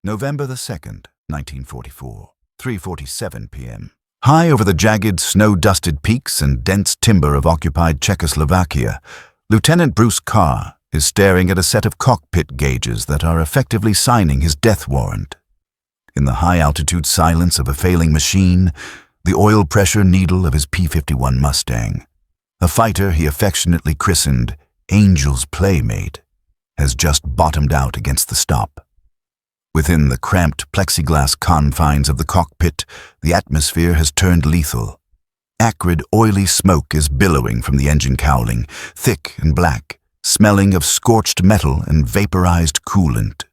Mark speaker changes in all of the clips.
Speaker 1: November the 2nd, 1944, 3:47 p.m. High over the jagged, snow-dusted peaks and dense timber of occupied Czechoslovakia, Lieutenant Bruce Carr is staring at a set of cockpit gauges that are effectively signing his death warrant. In the high-altitude silence of a failing machine, the oil pressure needle of his P-51 Mustang, a fighter he affectionately christened Angel's Playmate, has just bottomed out against the stop. Within the cramped plexiglass confines of the cockpit, the atmosphere has turned lethal. Acrid, oily smoke is billowing from the engine cowling, thick and black, smelling of scorched metal and vaporized coolant.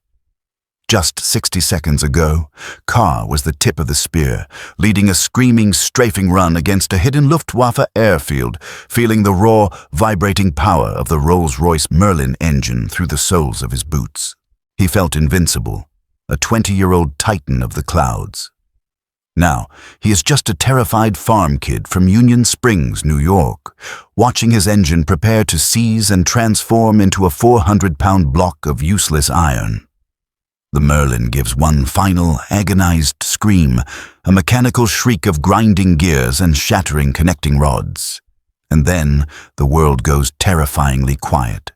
Speaker 1: Just 60 seconds ago, Carr was the tip of the spear, leading a screaming strafing run against a hidden Luftwaffe airfield, feeling the raw, vibrating power of the Rolls-Royce Merlin engine through the soles of his boots. He felt invincible, a 20-year-old titan of the clouds. Now, he is just a terrified farm kid from Union Springs, New York, watching his engine prepare to seize and transform into a 400-pound block of useless iron. The Merlin gives one final, agonized scream, a mechanical shriek of grinding gears and shattering connecting rods. And then the world goes terrifyingly quiet.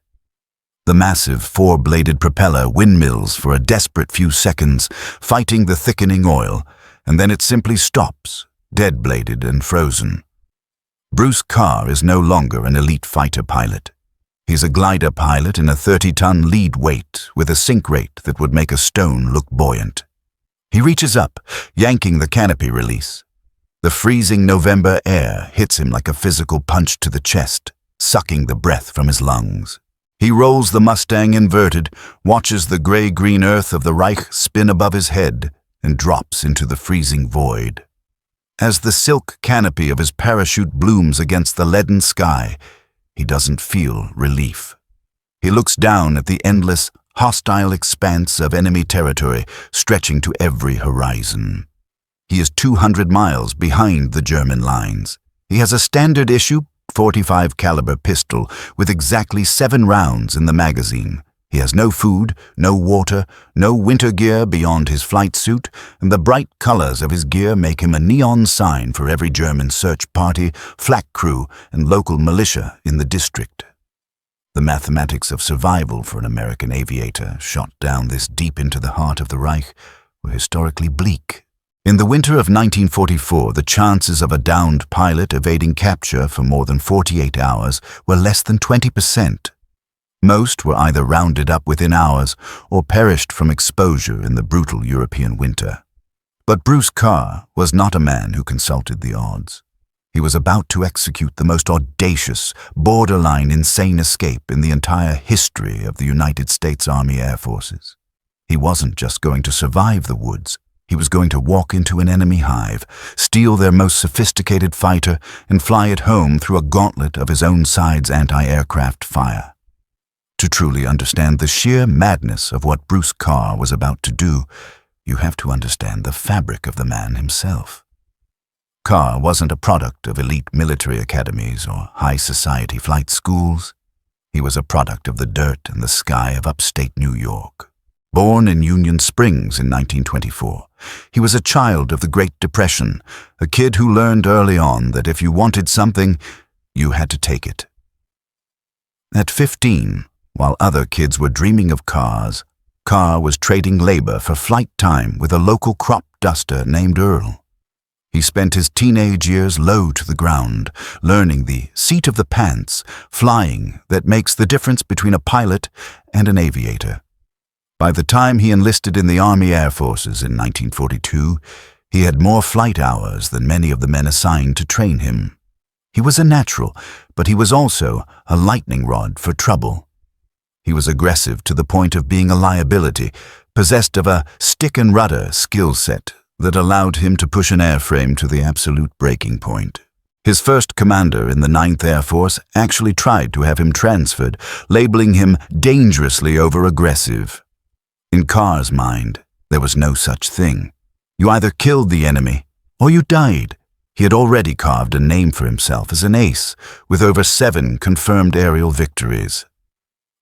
Speaker 1: The massive four-bladed propeller windmills for a desperate few seconds, fighting the thickening oil, and then it simply stops, dead-bladed and frozen. Bruce Carr is no longer an elite fighter pilot. He's a glider pilot in a 30-ton lead weight with a sink rate that would make a stone look buoyant. He reaches up, yanking the canopy release. The freezing November air hits him like a physical punch to the chest, sucking the breath from his lungs. He rolls the Mustang inverted, watches the gray-green earth of the Reich spin above his head, and drops into the freezing void. As the silk canopy of his parachute blooms against the leaden sky, he doesn't feel relief. He looks down at the endless, hostile expanse of enemy territory stretching to every horizon. He is 200 miles behind the German lines. He has a standard-issue .45 caliber pistol with exactly 7 rounds in the magazine. He has no food, no water, no winter gear beyond his flight suit, and the bright colors of his gear make him a neon sign for every German search party, flak crew, and local militia in the district. The mathematics of survival for an American aviator shot down this deep into the heart of the Reich were historically bleak. In the winter of 1944, the chances of a downed pilot evading capture for more than 48 hours were less than 20%. Most were either rounded up within hours or perished from exposure in the brutal European winter. But Bruce Carr was not a man who consulted the odds. He was about to execute the most audacious, borderline insane escape in the entire history of the United States Army Air Forces. He wasn't just going to survive the woods. He was going to walk into an enemy hive, steal their most sophisticated fighter, and fly it home through a gauntlet of his own side's anti-aircraft fire. To truly understand the sheer madness of what Bruce Carr was about to do, you have to understand the fabric of the man himself. Carr wasn't a product of elite military academies or high society flight schools. He was a product of the dirt and the sky of upstate New York. Born in Union Springs in 1924, he was a child of the Great Depression, a kid who learned early on that if you wanted something, you had to take it. At 15, while other kids were dreaming of cars, Carr was trading labor for flight time with a local crop duster named Earl. He spent his teenage years low to the ground, learning the seat of the pants, flying that makes the difference between a pilot and an aviator. By the time he enlisted in the Army Air Forces in 1942, he had more flight hours than many of the men assigned to train him. He was a natural, but he was also a lightning rod for trouble. He was aggressive to the point of being a liability, possessed of a stick-and-rudder skill set that allowed him to push an airframe to the absolute breaking point. His first commander in the 9th Air Force actually tried to have him transferred, labeling him dangerously over-aggressive. In Carr's mind, there was no such thing. You either killed the enemy, or you died. He had already carved a name for himself as an ace, with over 7 confirmed aerial victories.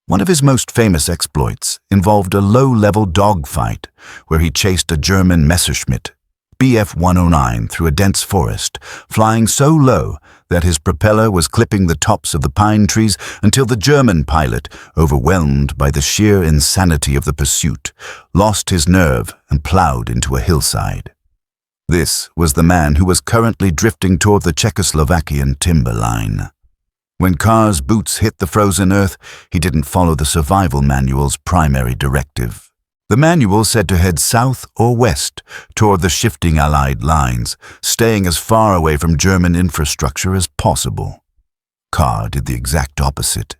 Speaker 1: One of his most famous exploits involved a low-level dogfight where he chased a German Messerschmitt Bf-109 through a dense forest, flying so low that his propeller was clipping the tops of the pine trees until the German pilot, overwhelmed by the sheer insanity of the pursuit, lost his nerve and plowed into a hillside. This was the man who was currently drifting toward the Czechoslovakian timberline. When Carr's boots hit the frozen earth, he didn't follow the survival manual's primary directive. The manual said to head south or west toward the shifting Allied lines, staying as far away from German infrastructure as possible. Carr did the exact opposite.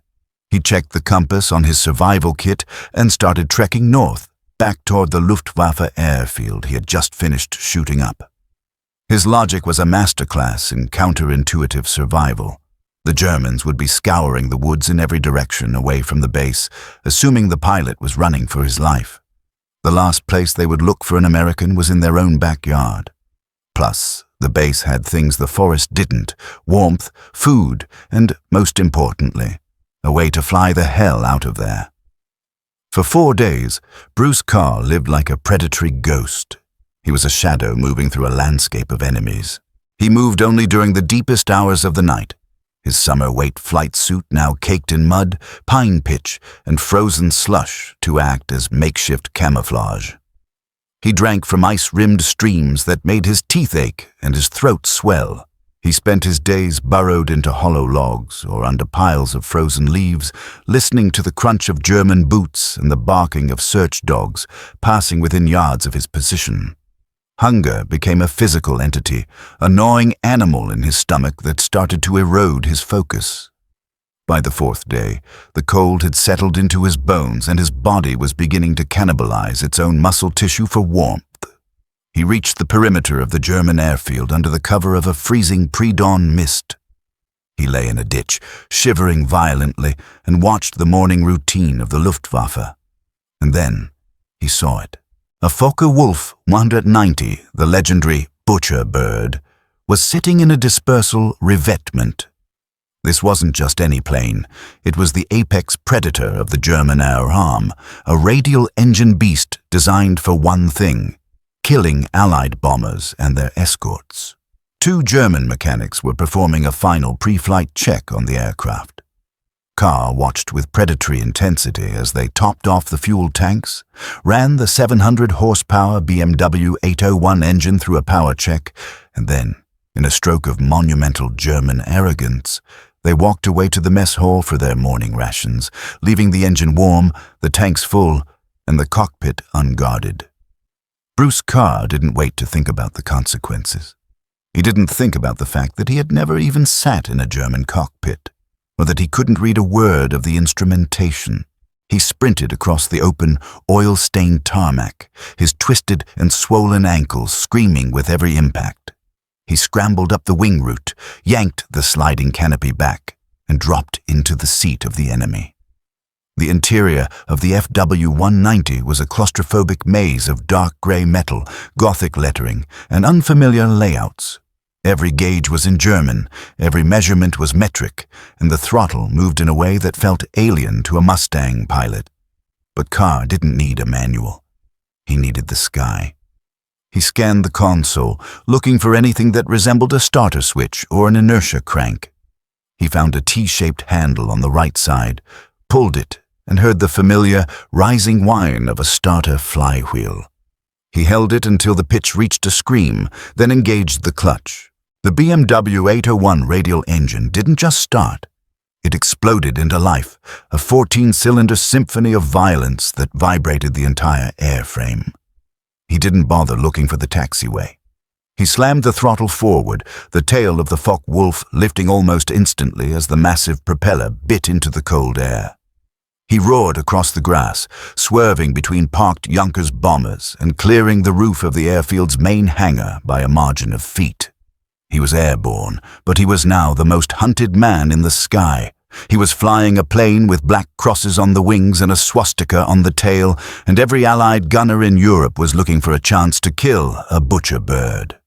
Speaker 1: He checked the compass on his survival kit and started trekking north, back toward the Luftwaffe airfield he had just finished shooting up. His logic was a masterclass in counterintuitive survival. The Germans would be scouring the woods in every direction away from the base, assuming the pilot was running for his life. The last place they would look for an American was in their own backyard. Plus, the base had things the forest didn't: warmth, food, and, most importantly, a way to fly the hell out of there. For 4 days, Bruce Carr lived like a predatory ghost. He was a shadow moving through a landscape of enemies. He moved only during the deepest hours of the night, his summer-weight flight suit now caked in mud, pine pitch, and frozen slush to act as makeshift camouflage. He drank from ice-rimmed streams that made his teeth ache and his throat swell. He spent his days burrowed into hollow logs or under piles of frozen leaves, listening to the crunch of German boots and the barking of search dogs passing within yards of his position. Hunger became a physical entity, a gnawing animal in his stomach that started to erode his focus. By the 4th day, the cold had settled into his bones and his body was beginning to cannibalize its own muscle tissue for warmth. He reached the perimeter of the German airfield under the cover of a freezing pre-dawn mist. He lay in a ditch, shivering violently, and watched the morning routine of the Luftwaffe. And then he saw it. A Focke-Wulf 190, the legendary butcher bird, was sitting in a dispersal revetment. This wasn't just any plane. It was the apex predator of the German air arm, a radial engine beast designed for one thing: killing Allied bombers and their escorts. 2 German mechanics were performing a final pre-flight check on the aircraft. Carr watched with predatory intensity as they topped off the fuel tanks, ran the 700-horsepower BMW 801 engine through a power check, and then, in a stroke of monumental German arrogance, they walked away to the mess hall for their morning rations, leaving the engine warm, the tanks full, and the cockpit unguarded. Bruce Carr didn't wait to think about the consequences. He didn't think about the fact that he had never even sat in a German cockpit, or that he couldn't read a word of the instrumentation. He sprinted across the open, oil-stained tarmac, his twisted and swollen ankles screaming with every impact. He scrambled up the wing root, yanked the sliding canopy back, and dropped into the seat of the enemy. The interior of the WW190 was a claustrophobic maze of dark gray metal, Gothic lettering, and unfamiliar layouts. Every gauge was in German, every measurement was metric, and the throttle moved in a way that felt alien to a Mustang pilot. But Carr didn't need a manual. He needed the sky. He scanned the console, looking for anything that resembled a starter switch or an inertia crank. He found a T-shaped handle on the right side, pulled it, and heard the familiar, rising whine of a starter flywheel. He held it until the pitch reached a scream, then engaged the clutch. The BMW 801 radial engine didn't just start. It exploded into life, a 14-cylinder symphony of violence that vibrated the entire airframe. He didn't bother looking for the taxiway. He slammed the throttle forward, the tail of the Focke-Wulf lifting almost instantly as the massive propeller bit into the cold air. He roared across the grass, swerving between parked Junkers bombers and clearing the roof of the airfield's main hangar by a margin of feet. He was airborne, but he was now the most hunted man in the sky. He was flying a plane with black crosses on the wings and a swastika on the tail, and every Allied gunner in Europe was looking for a chance to kill a butcher bird.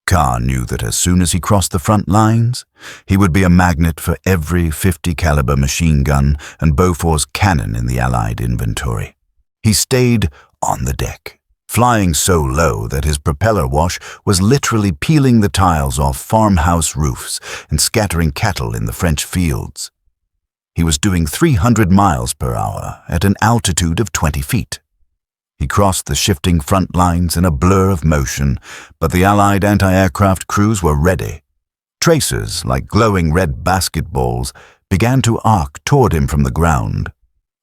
Speaker 1: Carr knew that as soon as he crossed the front lines, he would be a magnet for every 50 caliber machine gun and Bofors cannon in the Allied inventory. He stayed on the deck, flying so low that his propeller wash was literally peeling the tiles off farmhouse roofs and scattering cattle in the French fields. He was doing 300 miles per hour at an altitude of 20 feet. He crossed the shifting front lines in a blur of motion, but the Allied anti-aircraft crews were ready. Tracers, like glowing red basketballs, began to arc toward him from the ground.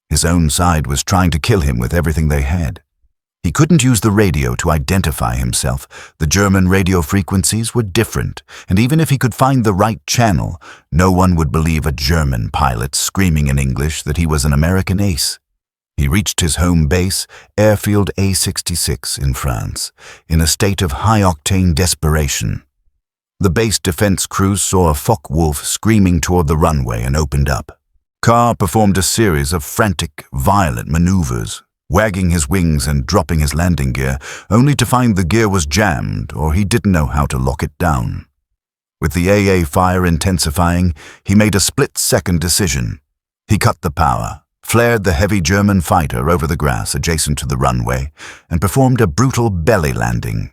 Speaker 1: His own side was trying to kill him with everything they had. He couldn't use the radio to identify himself. The German radio frequencies were different, and even if he could find the right channel, no one would believe a German pilot screaming in English that he was an American ace. He reached his home base, airfield A66 in France, in a state of high-octane desperation. The base defense crews saw a Focke-Wulf screaming toward the runway and opened up. Carr performed a series of frantic, violent maneuvers, wagging his wings and dropping his landing gear, only to find the gear was jammed or he didn't know how to lock it down. With the AA fire intensifying, he made a split-second decision. He cut the power, flared the heavy German fighter over the grass adjacent to the runway, and performed a brutal belly landing.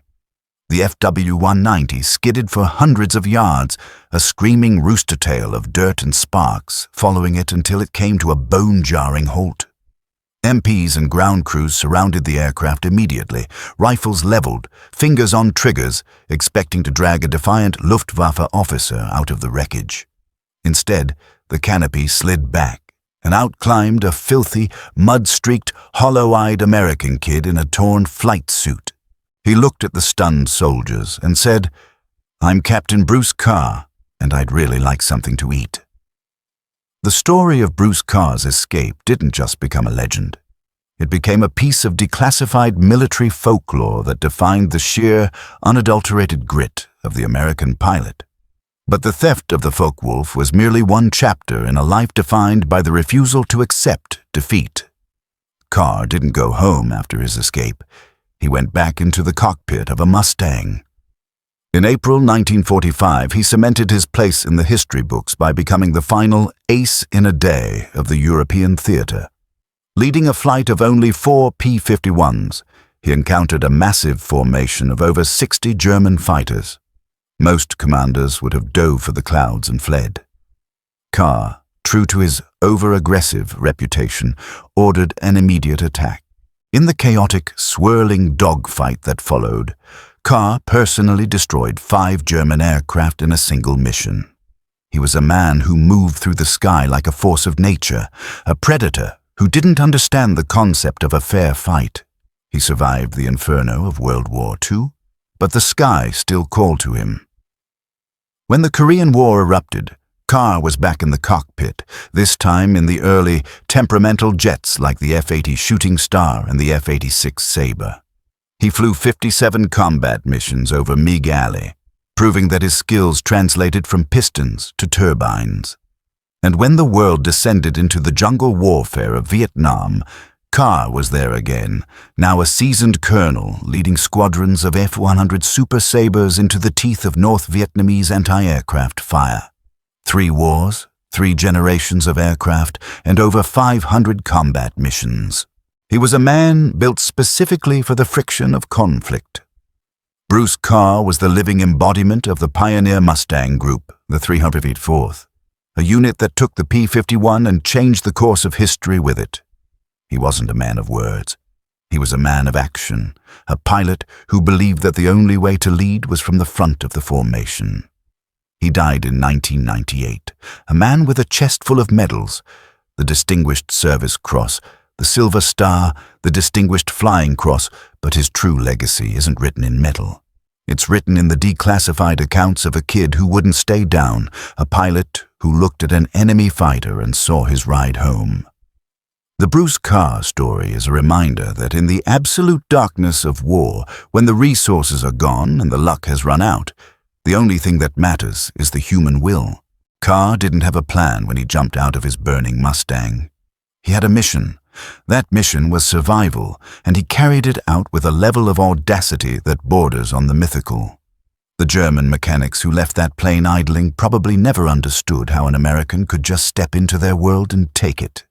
Speaker 1: The FW-190 skidded for hundreds of yards, a screaming rooster tail of dirt and sparks following it until it came to a bone-jarring halt. MPs and ground crews surrounded the aircraft immediately, rifles leveled, fingers on triggers, expecting to drag a defiant Luftwaffe officer out of the wreckage. Instead, the canopy slid back, and out climbed a filthy, mud-streaked, hollow-eyed American kid in a torn flight suit. He looked at the stunned soldiers and said, "I'm Captain Bruce Carr, and I'd really like something to eat." The story of Bruce Carr's escape didn't just become a legend. It became a piece of declassified military folklore that defined the sheer, unadulterated grit of the American pilot. But the theft of the Focke-Wulf was merely one chapter in a life defined by the refusal to accept defeat. Carr didn't go home after his escape. He went back into the cockpit of a Mustang. In April 1945, he cemented his place in the history books by becoming the final ace in a day of the European theater. Leading a flight of only 4 P-51s, he encountered a massive formation of over 60 German fighters. Most commanders would have dove for the clouds and fled. Carr, true to his over-aggressive reputation, ordered an immediate attack. In the chaotic, swirling dogfight that followed, Carr personally destroyed 5 German aircraft in a single mission. He was a man who moved through the sky like a force of nature, a predator who didn't understand the concept of a fair fight. He survived the inferno of World War II, but the sky still called to him. When the Korean War erupted, Carr was back in the cockpit, this time in the early, temperamental jets like the F-80 Shooting Star and the F-86 Sabre. He flew 57 combat missions over MiG Alley, proving that his skills translated from pistons to turbines. And when the world descended into the jungle warfare of Vietnam, Carr was there again, now a seasoned colonel leading squadrons of F-100 Super Sabres into the teeth of North Vietnamese anti-aircraft fire. 3 wars, 3 generations of aircraft, and over 500 combat missions. He was a man built specifically for the friction of conflict. Bruce Carr was the living embodiment of the pioneer Mustang group, the 304th, a unit that took the P-51 and changed the course of history with it. He wasn't a man of words. He was a man of action, a pilot who believed that the only way to lead was from the front of the formation. He died in 1998, a man with a chest full of medals, the Distinguished Service Cross, the Silver Star, the Distinguished Flying Cross, but his true legacy isn't written in metal. It's written in the declassified accounts of a kid who wouldn't stay down, a pilot who looked at an enemy fighter and saw his ride home. The Bruce Carr story is a reminder that in the absolute darkness of war, when the resources are gone and the luck has run out, the only thing that matters is the human will. Carr didn't have a plan when he jumped out of his burning Mustang. He had a mission. That mission was survival, and he carried it out with a level of audacity that borders on the mythical. The German mechanics who left that plane idling probably never understood how an American could just step into their world and take it.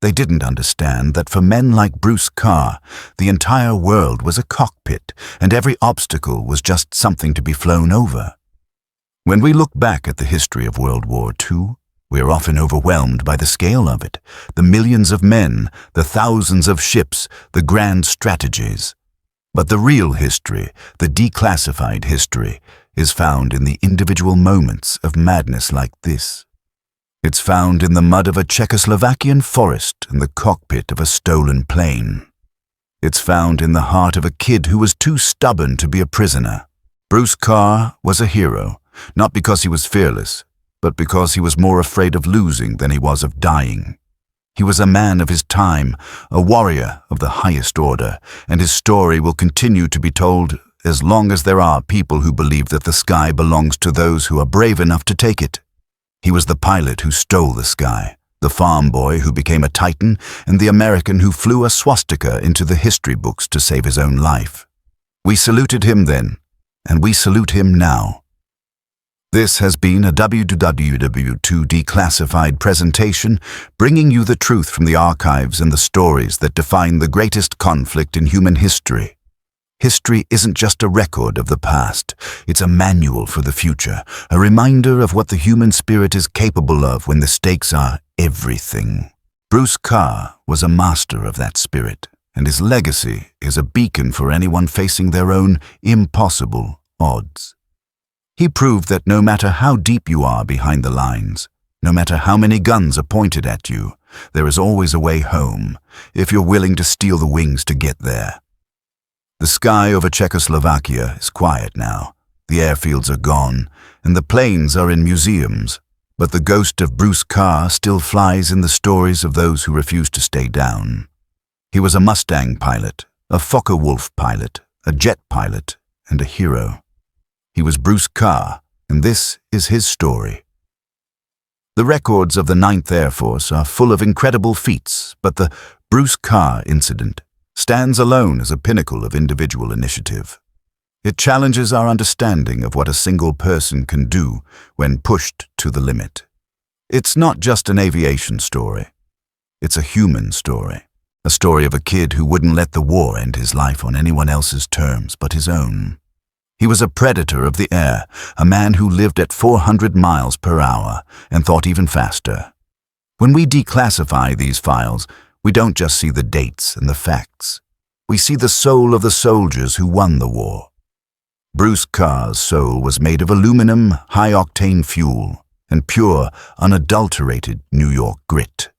Speaker 1: They didn't understand that for men like Bruce Carr, the entire world was a cockpit, and every obstacle was just something to be flown over. When we look back at the history of World War II, we are often overwhelmed by the scale of it, the millions of men, the thousands of ships, the grand strategies. But the real history, the declassified history, is found in the individual moments of madness like this. It's found in the mud of a Czechoslovakian forest and the cockpit of a stolen plane. It's found in the heart of a kid who was too stubborn to be a prisoner. Bruce Carr was a hero, not because he was fearless, but because he was more afraid of losing than he was of dying. He was a man of his time, a warrior of the highest order, and his story will continue to be told as long as there are people who believe that the sky belongs to those who are brave enough to take it. He was the pilot who stole the sky, the farm boy who became a titan, and the American who flew a swastika into the history books to save his own life. We saluted him then, and we salute him now. This has been a WW2 Declassified presentation, bringing you the truth from the archives and the stories that define the greatest conflict in human history. History isn't just a record of the past, it's a manual for the future, a reminder of what the human spirit is capable of when the stakes are everything. Bruce Carr was a master of that spirit, and his legacy is a beacon for anyone facing their own impossible odds. He proved that no matter how deep you are behind the lines, no matter how many guns are pointed at you, there is always a way home, if you're willing to steel the wings to get there. The sky over Czechoslovakia is quiet now. The airfields are gone, and the planes are in museums, but the ghost of Bruce Carr still flies in the stories of those who refuse to stay down. He was a Mustang pilot, a Focke-Wulf pilot, a jet pilot, and a hero. He was Bruce Carr, and this is his story. The records of the 9th Air Force are full of incredible feats, but the Bruce Carr incident stands alone as a pinnacle of individual initiative. It challenges our understanding of what a single person can do when pushed to the limit. It's not just an aviation story. It's a human story. A story of a kid who wouldn't let the war end his life on anyone else's terms but his own. He was a predator of the air, a man who lived at 400 miles per hour and thought even faster. When we declassify these files, we don't just see the dates and the facts. We see the soul of the soldiers who won the war. Bruce Carr's soul was made of aluminum, high-octane fuel, and pure, unadulterated New York grit.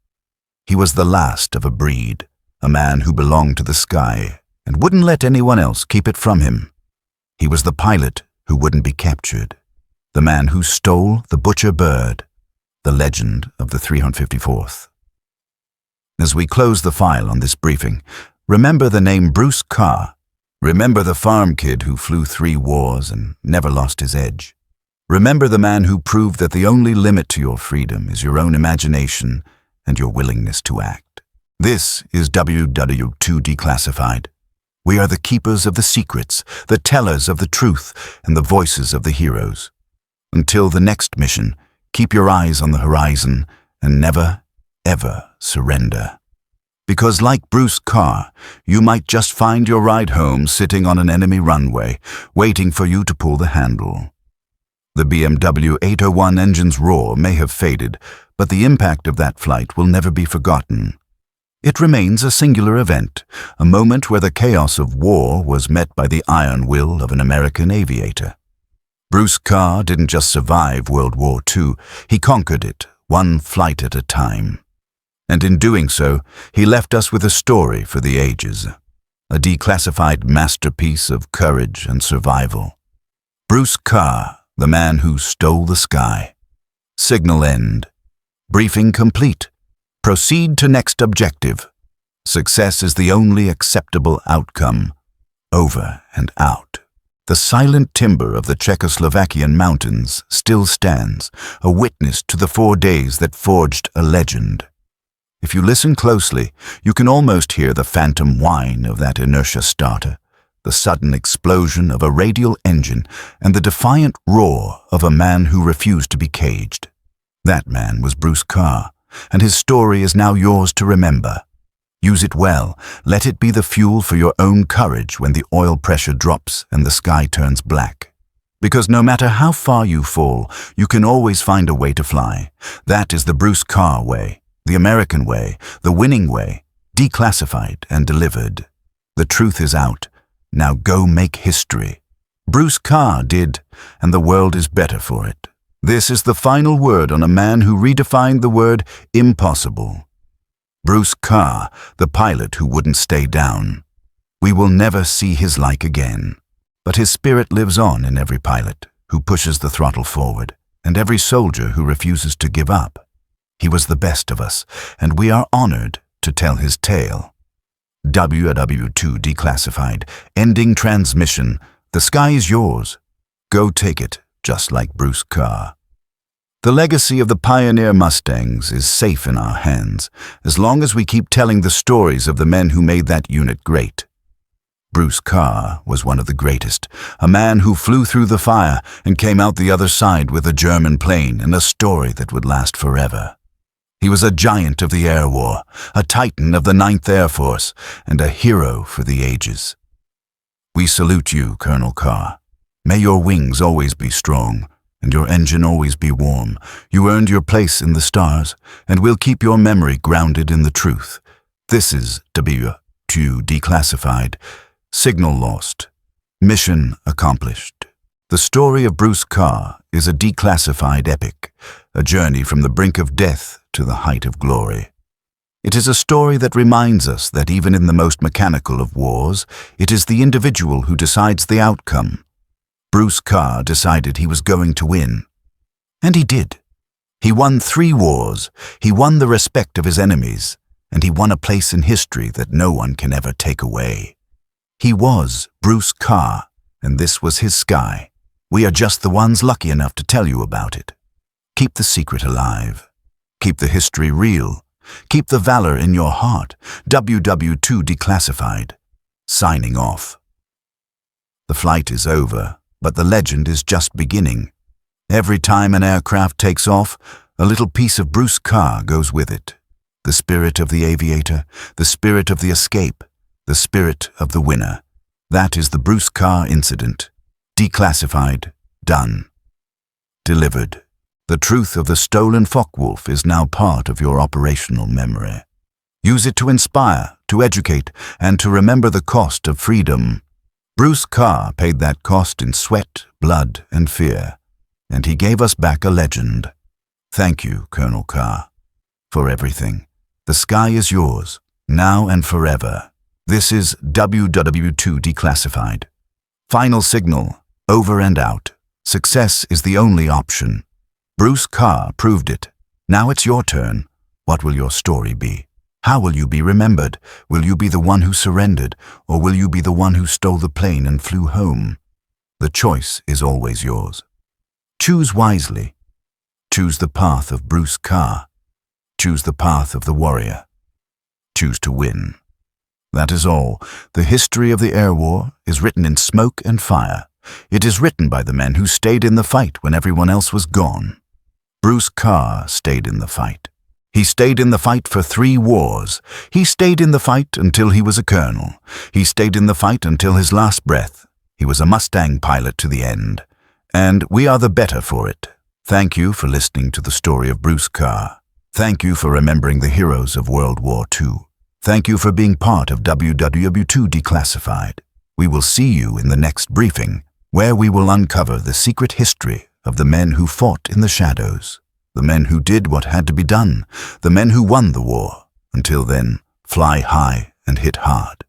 Speaker 1: He was the last of a breed, a man who belonged to the sky and wouldn't let anyone else keep it from him. He was the pilot who wouldn't be captured, the man who stole the butcher bird, the legend of the 354th. As we close the file on this briefing, remember the name Bruce Carr. Remember the farm kid who flew 3 wars and never lost his edge. Remember the man who proved that the only limit to your freedom is your own imagination and your willingness to act. This is WW2 Declassified. We are the keepers of the secrets, the tellers of the truth, and the voices of the heroes. Until the next mission, keep your eyes on the horizon and never, ever surrender. Because like Bruce Carr, you might just find your ride home sitting on an enemy runway, waiting for you to pull the handle. The BMW 801 engine's roar may have faded, but the impact of that flight will never be forgotten. It remains a singular event, a moment where the chaos of war was met by the iron will of an American aviator. Bruce Carr didn't just survive World War II, he conquered it, one flight at a time. And in doing so, he left us with a story for the ages, a declassified masterpiece of courage and survival. Bruce Carr, the man who stole the sky. Signal end. Briefing complete. Proceed to next objective. Success is the only acceptable outcome. Over and out. The silent timber of the Czechoslovakian mountains still stands, a witness to the 4 days that forged a legend. If you listen closely, you can almost hear the phantom whine of that inertia starter, the sudden explosion of a radial engine, and the defiant roar of a man who refused to be caged. That man was Bruce Carr, and his story is now yours to remember. Use it well. Let it be the fuel for your own courage when the oil pressure drops and the sky turns black. Because no matter how far you fall, you can always find a way to fly. That is the Bruce Carr way, the American way, the winning way, declassified and delivered. The truth is out. Now go make history. Bruce Carr did, and the world is better for it. This is the final word on a man who redefined the word impossible. Bruce Carr, the pilot who wouldn't stay down. We will never see his like again. But his spirit lives on in every pilot who pushes the throttle forward, and every soldier who refuses to give up. He was the best of us, and we are honored to tell his tale. WW2 Declassified, ending transmission. The sky is yours. Go take it, just like Bruce Carr. The legacy of the pioneer Mustangs is safe in our hands, as long as we keep telling the stories of the men who made that unit great. Bruce Carr was one of the greatest, a man who flew through the fire and came out the other side with a German plane and a story that would last forever. He was a giant of the air war, a titan of the 9th Air Force, and a hero for the ages. We salute you, Colonel Carr. May your wings always be strong, and your engine always be warm. You earned your place in the stars, and we'll keep your memory grounded in the truth. This is WW2 Declassified. Signal lost. Mission accomplished. The story of Bruce Carr is a declassified epic, a journey from the brink of death to the height of glory. It is a story that reminds us that even in the most mechanical of wars, it is the individual who decides the outcome. Bruce Carr decided he was going to win. And he did. He won 3 wars, he won the respect of his enemies, and he won a place in history that no one can ever take away. He was Bruce Carr, and this was his sky. We are just the ones lucky enough to tell you about it. Keep the secret alive. Keep the history real. Keep the valor in your heart. WW2 Declassified. Signing off. The flight is over, but the legend is just beginning. Every time an aircraft takes off, a little piece of Bruce Carr goes with it. The spirit of the aviator, the spirit of the escape, the spirit of the winner. That is the Bruce Carr incident. Declassified. Done. Delivered. The truth of the stolen Focke-Wulf is now part of your operational memory. Use it to inspire, to educate, and to remember the cost of freedom. Bruce Carr paid that cost in sweat, blood, and fear, and he gave us back a legend. Thank you, Colonel Carr, for everything. The sky is yours, now and forever. This is WW2 Declassified. Final signal, over and out. Success is the only option. Bruce Carr proved it. Now it's your turn. What will your story be? How will you be remembered? Will you be the one who surrendered, or will you be the one who stole the plane and flew home? The choice is always yours. Choose wisely. Choose the path of Bruce Carr. Choose the path of the warrior. Choose to win. That is all. The history of the air war is written in smoke and fire. It is written by the men who stayed in the fight when everyone else was gone. Bruce Carr stayed in the fight. He stayed in the fight for 3 wars. He stayed in the fight until he was a colonel. He stayed in the fight until his last breath. He was a Mustang pilot to the end. And we are the better for it. Thank you for listening to the story of Bruce Carr. Thank you for remembering the heroes of World War II. Thank you for being part of WW2 Declassified. We will see you in the next briefing, where we will uncover the secret history of the men who fought in the shadows, the men who did what had to be done, the men who won the war. Until then, fly high and hit hard.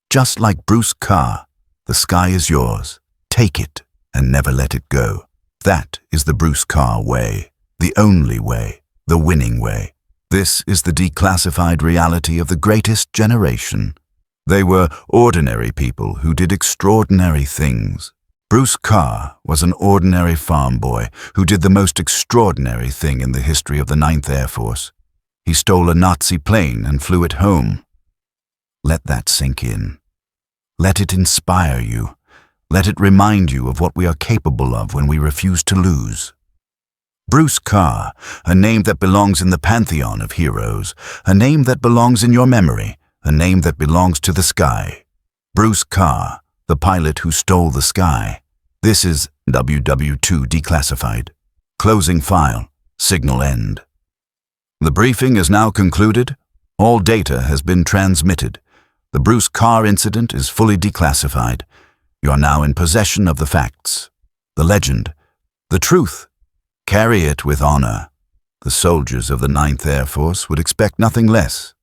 Speaker 1: Just like Bruce Carr, the sky is yours. Take it and never let it go. That is the Bruce Carr way, the only way, the winning way. This is the declassified reality of the greatest generation. They were ordinary people who did extraordinary things. Bruce Carr was an ordinary farm boy who did the most extraordinary thing in the history of the 9th Air Force. He stole a Nazi plane and flew it home. Let that sink in. Let it inspire you. Let it remind you of what we are capable of when we refuse to lose. Bruce Carr, a name that belongs in the pantheon of heroes, a name that belongs in your memory, a name that belongs to the sky. Bruce Carr, the pilot who stole the sky. This is WW2 Declassified. Closing file. Signal end. The briefing is now concluded. All data has been transmitted. The Bruce Carr incident is fully declassified. You are now in possession of the facts, the legend, the truth. Carry it with honor. The soldiers of the 9th Air Force would expect nothing less.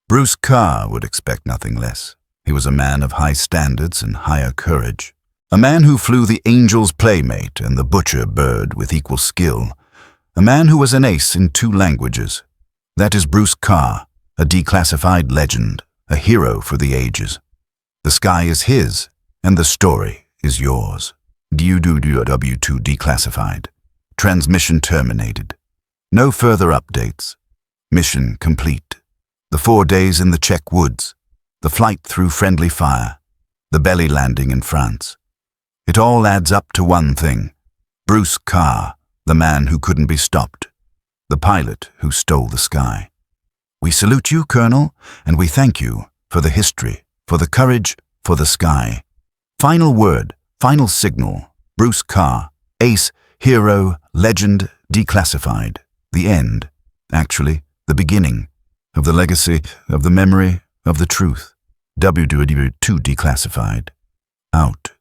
Speaker 1: Bruce Carr would expect nothing less. He was a man of high standards and higher courage. A man who flew the Angel's Playmate and the Butcher Bird with equal skill. A man who was an ace in 2 languages. That is Bruce Carr, a declassified legend, a hero for the ages. The sky is his, and the story is yours. WW2 Declassified. Transmission terminated. No further updates. Mission complete. The 4 days in the Czech woods. The flight through friendly fire. The belly landing in France. It all adds up to one thing. Bruce Carr, the man who couldn't be stopped. The pilot who stole the sky. We salute you, Colonel, and we thank you for the history, for the courage, for the sky. Final word, final signal. Bruce Carr, ace, hero, legend, declassified. The end. Actually, the beginning of the legacy, of the memory, of the truth. WW2 Declassified. Out.